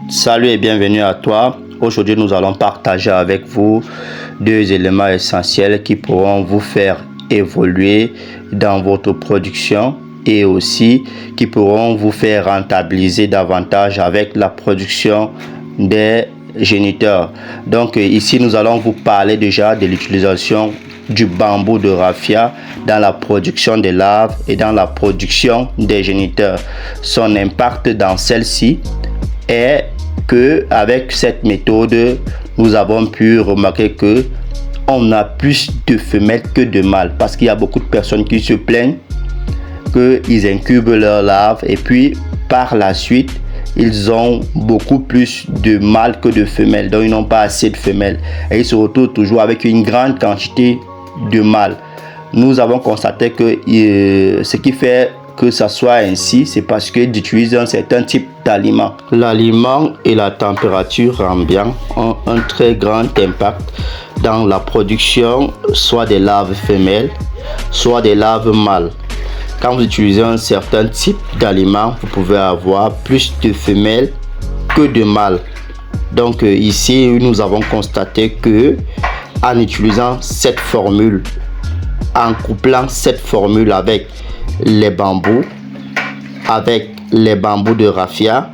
Salut et bienvenue à toi. Aujourd'hui, nous allons partager avec vous deux éléments essentiels qui pourront vous faire évoluer dans votre production et aussi qui pourront vous faire rentabiliser davantage avec la production des géniteurs. Donc ici, nous allons vous parler déjà de l'utilisation du bambou de raffia dans la production des larves et dans la production des géniteurs. Son impact dans celle-ci est que avec cette méthode, nous avons pu remarquer que on a plus de femelles que de mâles, parce qu'il y a beaucoup de personnes qui se plaignent qu'ils incubent leurs larves et puis par la suite ils ont beaucoup plus de mâles que de femelles, donc ils n'ont pas assez de femelles et ils se retrouvent toujours avec une grande quantité de mâles. Nous avons constaté que ce qui fait que ça soit ainsi, c'est parce que d'utiliser un certain type d'aliment. L'aliment et la température ambiante ont un très grand impact dans la production soit des larves femelles, soit des larves mâles. Quand vous utilisez un certain type d'aliment, vous pouvez avoir plus de femelles que de mâles. Donc ici, nous avons constaté que en utilisant cette formule, en couplant cette formule avec les bambous de raffia,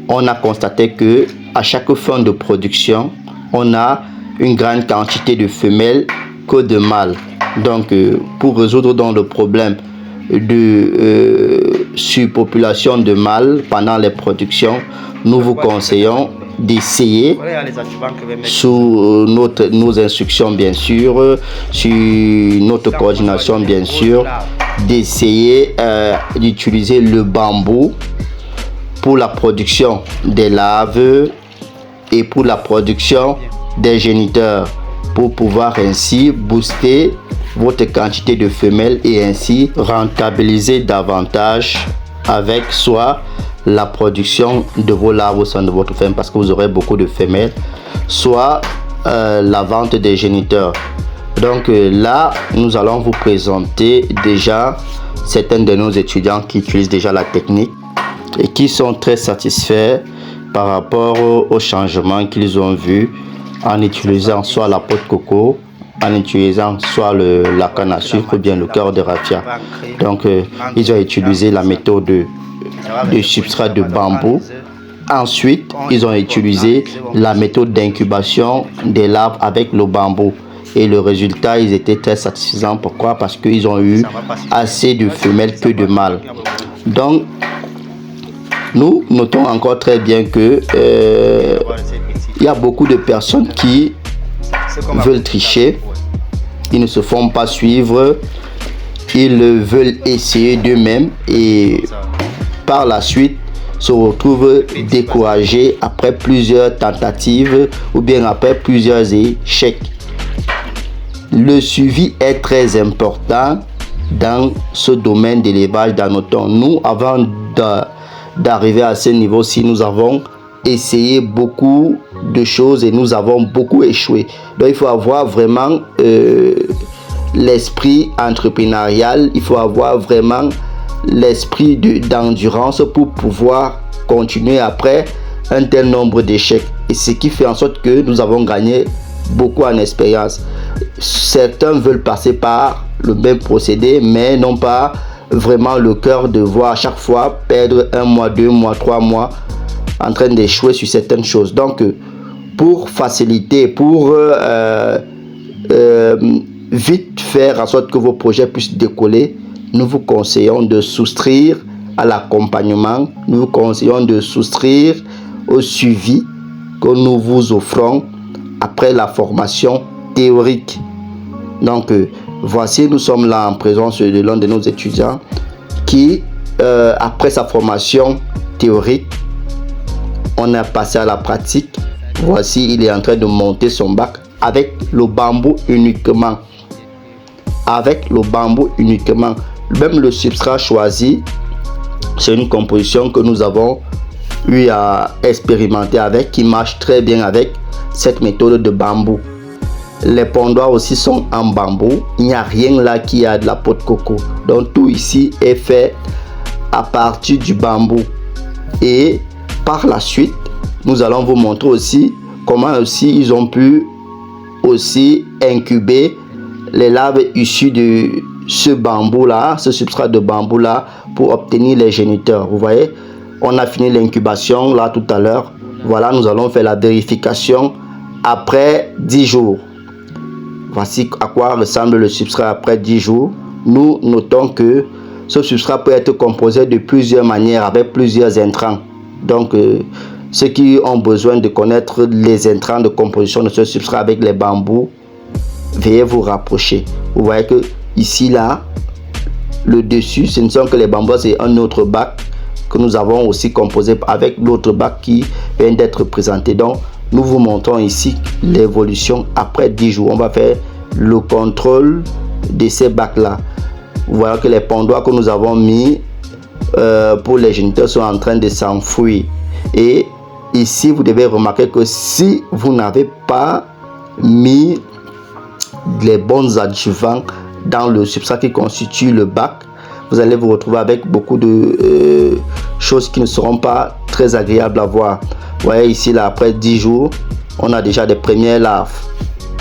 on a constaté que à chaque fin de production, on a une grande quantité de femelles que de mâles. Donc pour résoudre donc le problème de surpopulation de mâles pendant les productions, nous vous conseillons d'essayer sous nos instructions bien sûr, sur notre coordination bien sûr, d'essayer d'utiliser le bambou pour la production des larves et pour la production des géniteurs, pour pouvoir ainsi booster votre quantité de femelles et ainsi rentabiliser davantage avec soit la production de vos larves au sein de votre ferme, parce que vous aurez beaucoup de femelles, soit la vente des géniteurs. Donc là, nous allons vous présenter déjà certains de nos étudiants qui utilisent déjà la technique et qui sont très satisfaits par rapport au changement qu'ils ont vu en utilisant soit la peau de coco, en utilisant soit la canne à sucre ou bien le cœur de raffia. Donc ils ont utilisé la méthode de substrat de bambou. Ensuite, ils ont utilisé la méthode d'incubation des larves avec le bambou. Et le résultat, ils étaient très satisfaisants. Pourquoi? Parce qu'ils ont eu assez de femelles que de mâles. Donc, nous notons encore très bien que il y a beaucoup de personnes qui veulent tricher. Ils ne se font pas suivre. Ils veulent essayer d'eux-mêmes et par la suite se retrouvent découragés après plusieurs tentatives ou bien après plusieurs échecs. Le suivi est très important dans ce domaine d'élevage d'hanneton. Nous, avant d'arriver à ce niveau-ci, nous avons essayé beaucoup de choses et nous avons beaucoup échoué. Donc il faut avoir vraiment l'esprit entrepreneurial, il faut avoir vraiment l'esprit d'endurance pour pouvoir continuer après un tel nombre d'échecs. Et ce qui fait en sorte que nous avons gagné beaucoup en expérience. Certains veulent passer par le même procédé, mais n'ont pas vraiment le cœur de voir à chaque fois perdre 1 mois, 2 mois, 3 mois en train d'échouer sur certaines choses. Donc, pour faciliter, pour vite faire en sorte que vos projets puissent décoller, nous vous conseillons de souscrire à l'accompagnement, nous vous conseillons de souscrire au suivi que nous vous offrons après la formation théorique. Donc, voici, nous sommes là en présence de l'un de nos étudiants qui, après sa formation théorique, on a passé à la pratique. Voici, il est en train de monter son bac avec le bambou uniquement. Avec le bambou uniquement. Même le substrat choisi, c'est une composition que nous avons eu à expérimenter avec, qui marche très bien avec cette méthode de bambou. Les pondoirs aussi sont en bambou. Il n'y a rien là qui a de la peau de coco. Donc tout ici est fait à partir du bambou. Et par la suite, nous allons vous montrer aussi comment aussi ils ont pu aussi incuber les larves issues de ce bambou là, ce substrat de bambou là, pour obtenir les géniteurs. Vous voyez, on a fini l'incubation là tout à l'heure. Voilà, nous allons faire la vérification après 10 jours. Voici à quoi ressemble le substrat après 10 jours. Nous notons que ce substrat peut être composé de plusieurs manières avec plusieurs intrants. Donc, ceux qui ont besoin de connaître les intrants de composition de ce substrat avec les bambous, veuillez vous rapprocher. Vous voyez que ici, là, le dessus, ce ne sont que les bambous, c'est un autre bac que nous avons aussi composé avec l'autre bac qui vient d'être présenté. Donc, nous vous montrons ici l'évolution après 10 jours. On va faire le contrôle de ces bacs-là. Vous voyez que les pondoirs que nous avons mis pour les géniteurs sont en train de s'enfouir. Et ici, vous devez remarquer que si vous n'avez pas mis les bons adjuvants dans le substrat qui constitue le bac, vous allez vous retrouver avec beaucoup de choses qui ne seront pas très agréables à voir. Vous voyez ici, là, après 10 jours, on a déjà des premières larves.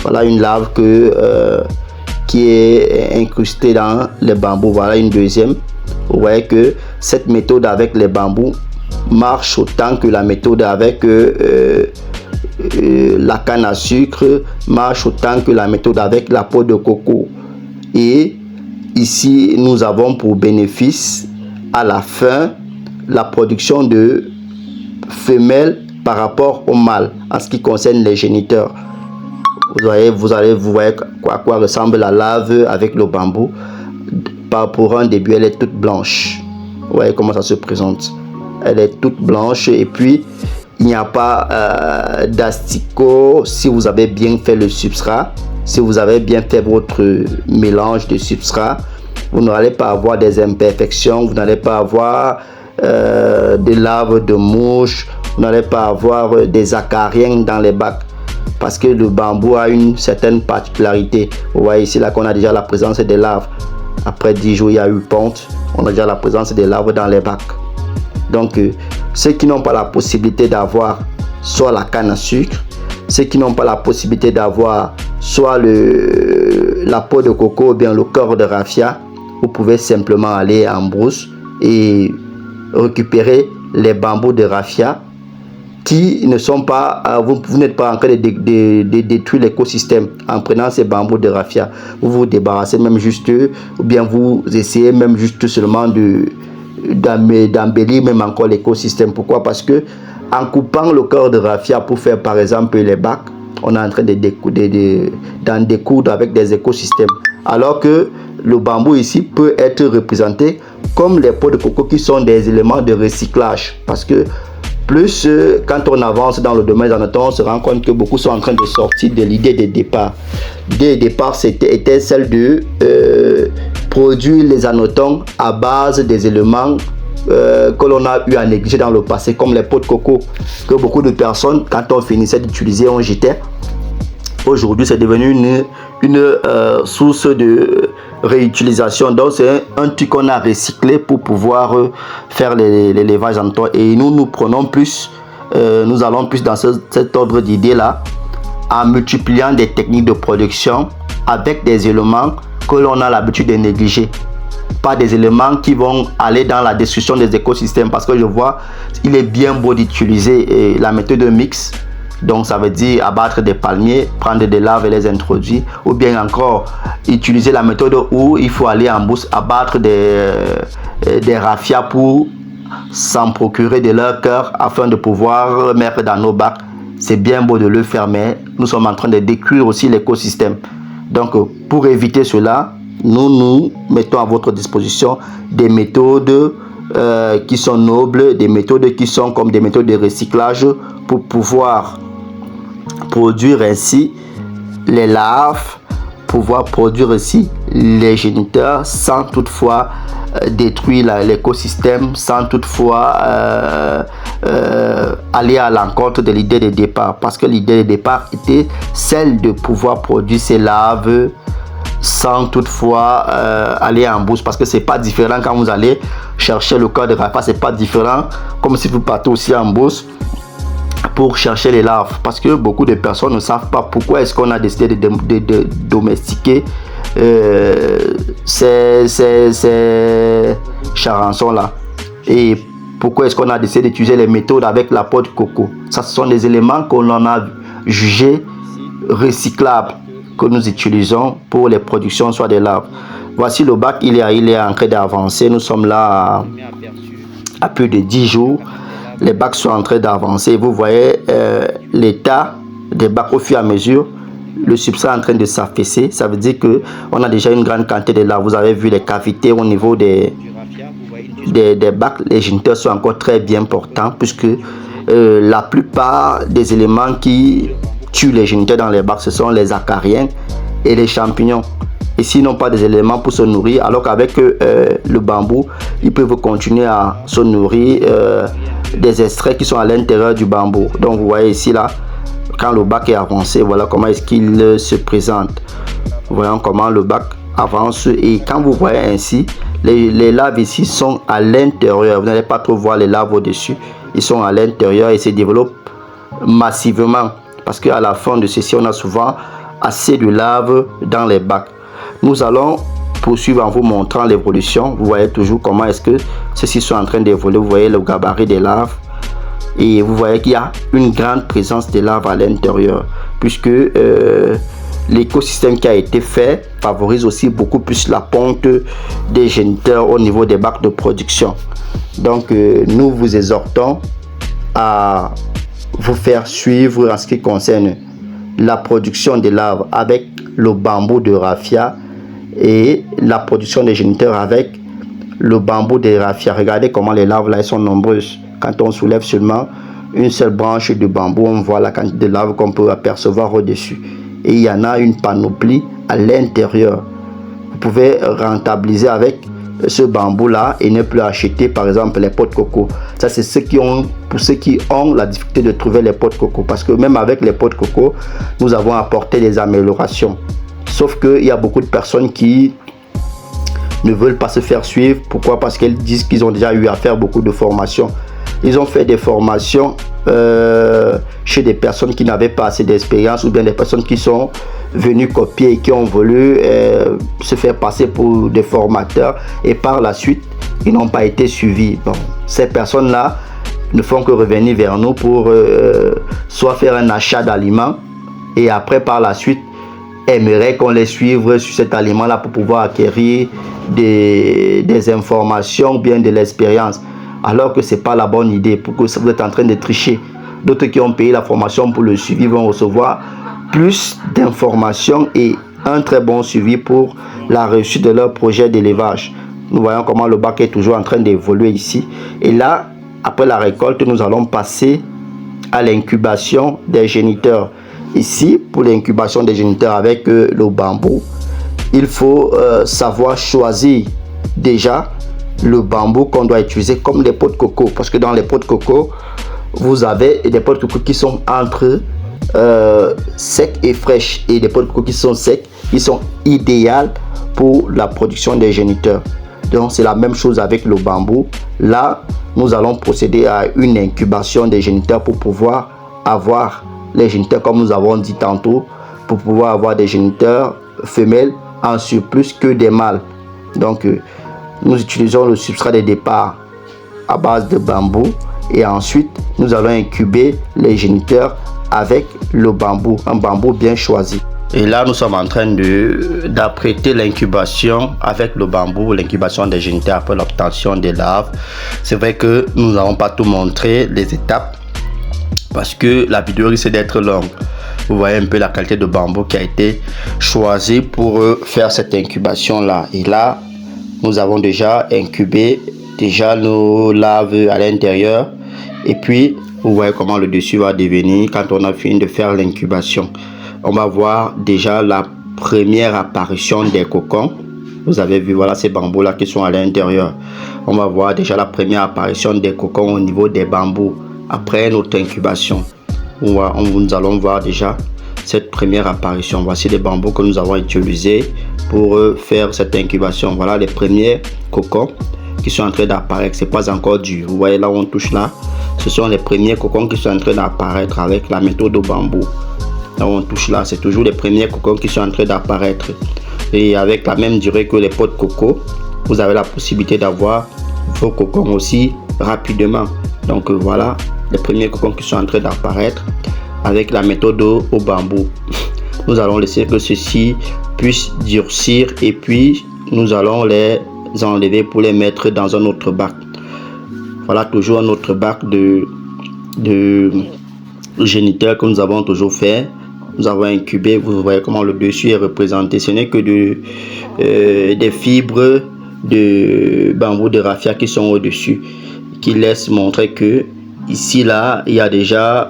Voilà une larve qui est incrustée dans les bambous. Voilà une deuxième. Vous voyez que cette méthode avec les bambous marche autant que la méthode avec la canne à sucre, marche autant que la méthode avec la peau de coco. Et ici, nous avons pour bénéfice à la fin la production de femelles par rapport au mâle en ce qui concerne les géniteurs. Vous voyez à quoi ressemble la larve avec le bambou. Pour un début, elle est toute blanche. Vous voyez comment ça se présente. Elle est toute blanche et puis il n'y a pas d'asticot si vous avez bien fait le substrat. Si vous avez bien fait votre mélange de substrat, vous n'allez pas avoir des imperfections, vous n'allez pas avoir des larves de mouches, vous n'allez pas avoir des acariens dans les bacs. Parce que le bambou a une certaine particularité. Vous voyez ici là qu'on a déjà la présence des larves. Après 10 jours, il y a eu ponte. On a déjà la présence des larves dans les bacs. Donc, ceux qui n'ont pas la possibilité d'avoir soit la canne à sucre, ceux qui n'ont pas la possibilité d'avoir soit la peau de coco ou bien le cœur de raffia, vous pouvez simplement aller en brousse et récupérer les bambous de raffia qui ne sont pas, vous n'êtes pas en train de détruire l'écosystème en prenant ces bambous de raffia. Vous vous débarrassez même juste, ou bien vous essayez même juste seulement d'embellir même encore l'écosystème. Pourquoi? Parce que en coupant le cœur de raffia pour faire par exemple les bacs, on est en train d'en découdre avec des écosystèmes. Alors que le bambou ici peut être représenté comme les peaux de coco qui sont des éléments de recyclage. Parce que plus quand on avance dans le domaine des on se rend compte que beaucoup sont en train de sortir de l'idée de départ. L'idée de départ était celle de produire les anotons à base des éléments que l'on a eu à négliger dans le passé, comme les peaux de coco que beaucoup de personnes, quand on finissait d'utiliser, on jetait. Aujourd'hui, c'est devenu une source de réutilisation. Donc, c'est un truc qu'on a recyclé pour pouvoir faire l'élevage en temps. Et nous prenons plus, nous allons plus dans cet ordre d'idées-là, en multipliant des techniques de production avec des éléments que l'on a l'habitude de négliger. Pas des éléments qui vont aller dans la destruction des écosystèmes, parce que je vois, il est bien beau d'utiliser la méthode mix. Donc ça veut dire abattre des palmiers, prendre des larves et les introduire, ou bien encore utiliser la méthode où il faut aller en brousse, abattre des raffias pour s'en procurer de leur cœur afin de pouvoir mettre dans nos bacs. C'est bien beau de le faire, mais nous sommes en train de détruire aussi l'écosystème. Donc pour éviter cela, nous mettons à votre disposition des méthodes qui sont nobles, des méthodes qui sont comme des méthodes de recyclage pour pouvoir produire ainsi les larves, pouvoir produire aussi les géniteurs sans toutefois détruire l'écosystème, sans toutefois aller à l'encontre de l'idée de départ, parce que l'idée de départ était celle de pouvoir produire ces larves sans toutefois aller en brousse, parce que c'est pas différent quand vous allez chercher le cœur de raffia, c'est pas différent comme si vous partez aussi en brousse pour chercher les larves, parce que beaucoup de personnes ne savent pas pourquoi est-ce qu'on a décidé de domestiquer ces charançons là, et pourquoi est-ce qu'on a décidé d'utiliser les méthodes avec la peau de coco. Ça, ce sont des éléments qu'on en a jugés recyclables, que nous utilisons pour les productions soit des larves. Voici le bac, il est en train d'avancer. Nous sommes là à plus de 10 jours. Les bacs sont en train d'avancer. Vous voyez l'état des bacs au fur et à mesure. Le substrat est en train de s'affaisser. Ça veut dire qu'on a déjà une grande quantité de larves. Vous avez vu les cavités au niveau des bacs. Les géniteurs sont encore très bien portants, puisque la plupart des éléments qui tuent les géniteurs dans les bacs, ce sont les acariens et les champignons. Ici, ils n'ont pas des éléments pour se nourrir, alors qu'avec le bambou, ils peuvent continuer à se nourrir des extraits qui sont à l'intérieur du bambou. Donc, vous voyez ici, là, quand le bac est avancé, voilà comment est-ce qu'il se présente. Voyons comment le bac avance. Et quand vous voyez ainsi, les larves ici sont à l'intérieur. Vous n'allez pas trop voir les larves au-dessus. Ils sont à l'intérieur et se développent massivement. Parce qu'à la fin de ceci, on a souvent assez de larves dans les bacs. Nous allons poursuivre en vous montrant l'évolution. Vous voyez toujours comment est-ce que ceux-ci sont en train d'évoluer. Vous voyez le gabarit des larves. Et vous voyez qu'il y a une grande présence des larves à l'intérieur. Puisque l'écosystème qui a été fait favorise aussi beaucoup plus la ponte des géniteurs au niveau des bacs de production. Donc nous vous exhortons à vous faire suivre en ce qui concerne la production des larves avec le bambou de raffia et la production des géniteurs avec le bambou de raffia. Regardez comment les larves là, elles sont nombreuses. Quand on soulève seulement une seule branche de bambou, on voit la quantité de larves qu'on peut apercevoir au-dessus. Et il y en a une panoplie à l'intérieur. Vous pouvez rentabiliser avec ce bambou là et ne plus acheter par exemple les pots de coco. Ça, c'est pour ceux qui ont la difficulté de trouver les pots de coco, parce que même avec les pots de coco, nous avons apporté des améliorations. Sauf qu'il y a beaucoup de personnes qui ne veulent pas se faire suivre. Pourquoi? Parce qu'elles disent qu'ils ont déjà eu à faire beaucoup de formations. Ils ont fait des formations chez des personnes qui n'avaient pas assez d'expérience, ou bien des personnes qui sont venues copier et qui ont voulu se faire passer pour des formateurs, et par la suite ils n'ont pas été suivis. Bon, ces personnes là ne font que revenir vers nous pour soit faire un achat d'aliments, et après par la suite aimeraient qu'on les suive sur cet aliment là pour pouvoir acquérir des informations ou bien de l'expérience, alors que c'est pas la bonne idée, pour que vous êtes en train de tricher. D'autres qui ont payé la formation pour le suivi vont recevoir plus d'informations et un très bon suivi pour la réussite de leur projet d'élevage. Nous voyons comment le bac est toujours en train d'évoluer ici. Et là, après la récolte, nous allons passer à l'incubation des géniteurs. Ici, pour l'incubation des géniteurs avec le bambou, il faut savoir choisir déjà le bambou qu'on doit utiliser comme des pots de coco. Parce que dans les pots de coco, vous avez des pots de coco qui sont entre secs et fraîches, et des pots de coco qui sont secs, qui sont idéales pour la production des géniteurs. Donc c'est la même chose avec le bambou. Là, nous allons procéder à une incubation des géniteurs pour pouvoir avoir les géniteurs, comme nous avons dit tantôt, pour pouvoir avoir des géniteurs femelles en surplus que des mâles. Donc nous utilisons le substrat de départ à base de bambou, et ensuite nous allons incuber les géniteurs avec le bambou, un bambou bien choisi. Et là, nous sommes en train d'apprêter l'incubation avec le bambou, l'incubation des géniteurs après l'obtention des larves. C'est vrai que nous n'avons pas tout montré, les étapes, parce que la vidéo risque d'être longue. Vous voyez un peu la qualité de bambou qui a été choisie pour faire cette incubation là. Et là, nous avons déjà incubé nos larves à l'intérieur. Et puis, vous voyez comment le dessus va devenir quand on a fini de faire l'incubation. On va voir déjà la première apparition des cocons. Vous avez vu, voilà ces bambous là qui sont à l'intérieur. On va voir déjà la première apparition des cocons au niveau des bambous après notre incubation. Nous allons voir déjà cette première apparition. Voici les bambous que nous avons utilisés pour faire cette incubation. Voilà les premiers cocons qui sont en train d'apparaître. C'est pas encore dur. Vous voyez là où on touche là, Ce sont les premiers cocons qui sont en train d'apparaître avec la méthode au bambou. Là où on touche là, c'est toujours les premiers cocons qui sont en train d'apparaître. Et avec la même durée que les pots de coco, vous avez la possibilité d'avoir vos cocons aussi rapidement. Donc voilà les premiers cocons qui sont en train d'apparaître avec la méthode au bambou. Nous allons laisser que ceci puisse durcir et puis nous allons les enlever pour les mettre dans un autre bac. Voilà toujours un autre bac de géniteur que nous avons toujours fait. Nous avons incubé, vous voyez comment le dessus est représenté. Ce n'est que des fibres de bambou de raffia qui sont au-dessus, qui laissent montrer que ici là il y a déjà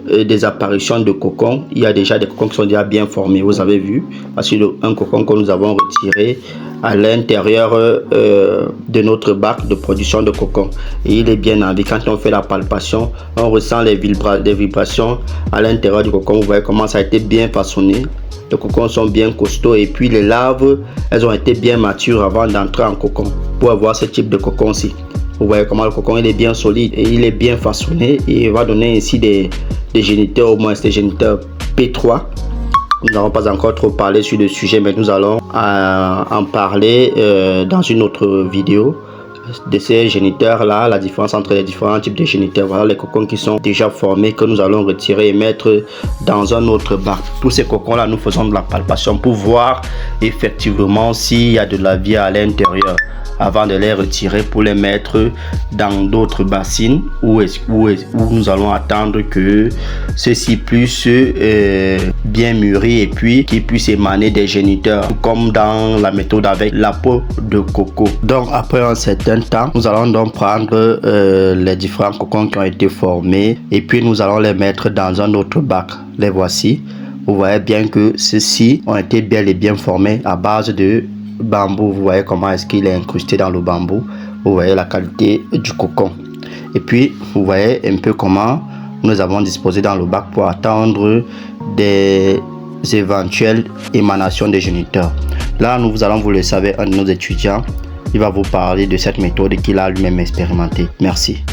des apparitions de cocons. Il y a déjà des cocons qui sont déjà bien formés, vous avez vu, parce qu'un cocon que nous avons retiré à l'intérieur de notre bac de production de cocon, et il est bien enlevé. Quand on fait la palpation, on ressent les vibrations à l'intérieur du cocon. Vous voyez comment ça a été bien façonné. Les cocons sont bien costauds et puis les larves, elles ont été bien matures avant d'entrer en cocon pour avoir ce type de cocon-ci. Vous voyez comment le cocon il est bien solide et il est bien façonné, et il va donner ainsi des géniteurs, au moins des géniteurs P3. Nous n'avons pas encore trop parlé sur le sujet, mais nous allons en parler dans une autre vidéo de ces géniteurs là, la différence entre les différents types de géniteurs. Voilà les cocons qui sont déjà formés, que nous allons retirer et mettre dans un autre bac. Tous ces cocons là, nous faisons de la palpation pour voir effectivement s'il y a de la vie à l'intérieur, avant de les retirer pour les mettre dans d'autres bassines où nous allons attendre que ceci puisse bien mûrir et puis qu'ils puissent émaner des géniteurs, comme dans la méthode avec la peau de coco. Donc après un certain temps, nous allons donc prendre les différents cocons qui ont été formés et puis nous allons les mettre dans un autre bac. Les voici. Vous voyez bien que ceux-ci ont été bel et bien formés à base de bambou. Vous voyez comment est-ce qu'il est incrusté dans le bambou. Vous voyez la qualité du cocon. Et puis vous voyez un peu comment nous avons disposé dans le bac pour attendre des éventuelles émanations des géniteurs. Là nous allons, vous le savez, un de nos étudiants, il va vous parler de cette méthode qu'il a lui-même expérimentée. Merci.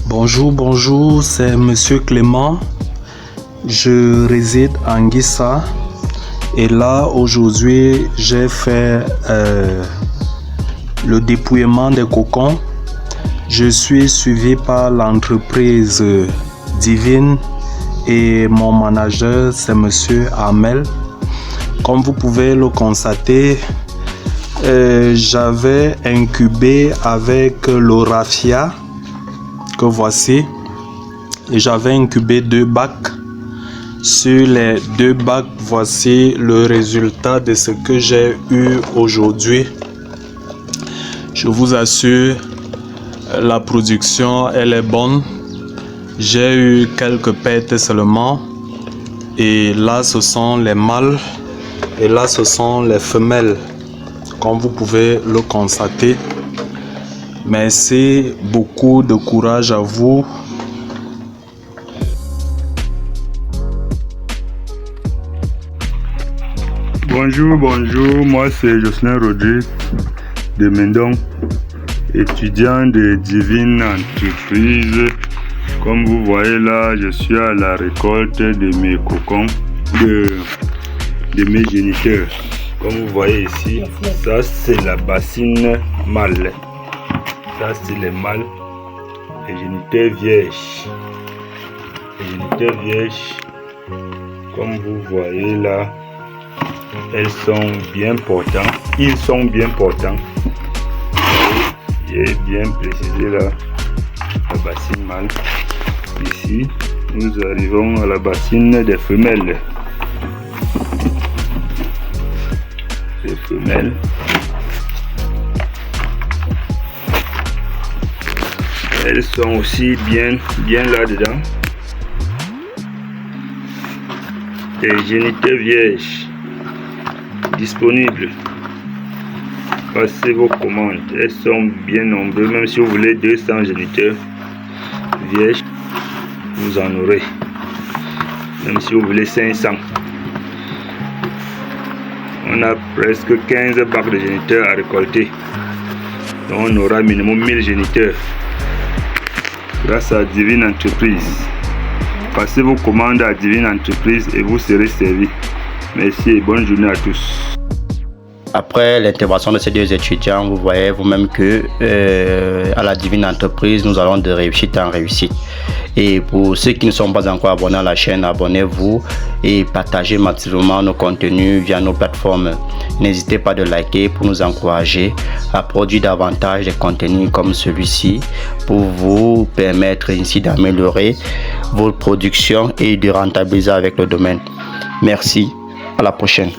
Bonjour, c'est Monsieur Clément. Je réside en Guissa. Et là, aujourd'hui, j'ai fait le dépouillement des cocons. Je suis suivi par l'entreprise Divine et mon manager, c'est Monsieur Amel. Comme vous pouvez le constater, j'avais incubé avec le raffia que voici. Et j'avais incubé 2 bacs. Sur les 2 bacs, voici le résultat de ce que j'ai eu aujourd'hui. Je vous assure, la production, elle est bonne. J'ai eu quelques pertes seulement. Et là, ce sont les mâles. Et là, ce sont les femelles. Comme vous pouvez le constater. Merci, beaucoup de courage à vous. Bonjour, moi c'est Jocelyn Rodrigue de Mendon, étudiant de Divine Entreprise. Comme vous voyez là, je suis à la récolte de mes cocons, de mes géniteurs. Comme vous voyez ici, ça c'est la bassine mâle. Ça c'est les mâles, les géniteurs vierges. Les géniteurs vierges, comme vous voyez là, elles sont bien portants. Ils sont bien portants. J'ai bien précisé là la bassine mâle. Ici, nous arrivons à la bassine des femelles. Les femelles. Elles sont aussi bien là-dedans. Des géniteurs vierges disponibles. Passez vos commandes, elles sont bien nombreuses. Même si vous voulez 200 géniteurs vierges, vous en aurez. Même si vous voulez 500, on a presque 15 bacs de géniteurs à récolter. Donc on aura minimum 1000 géniteurs. grâce à Divine Entreprise. Passez vos commandes à Divine Entreprise et vous serez servis. Merci et bonne journée à tous. Après l'intervention de ces deux étudiants, vous voyez vous-même que à la Divine Entreprise, nous allons de réussite en réussite. Et pour ceux qui ne sont pas encore abonnés à la chaîne, abonnez-vous et partagez massivement nos contenus via nos plateformes. N'hésitez pas de liker pour nous encourager à produire davantage de contenus comme celui-ci pour vous permettre ainsi d'améliorer vos productions et de rentabiliser avec le domaine. Merci, à la prochaine.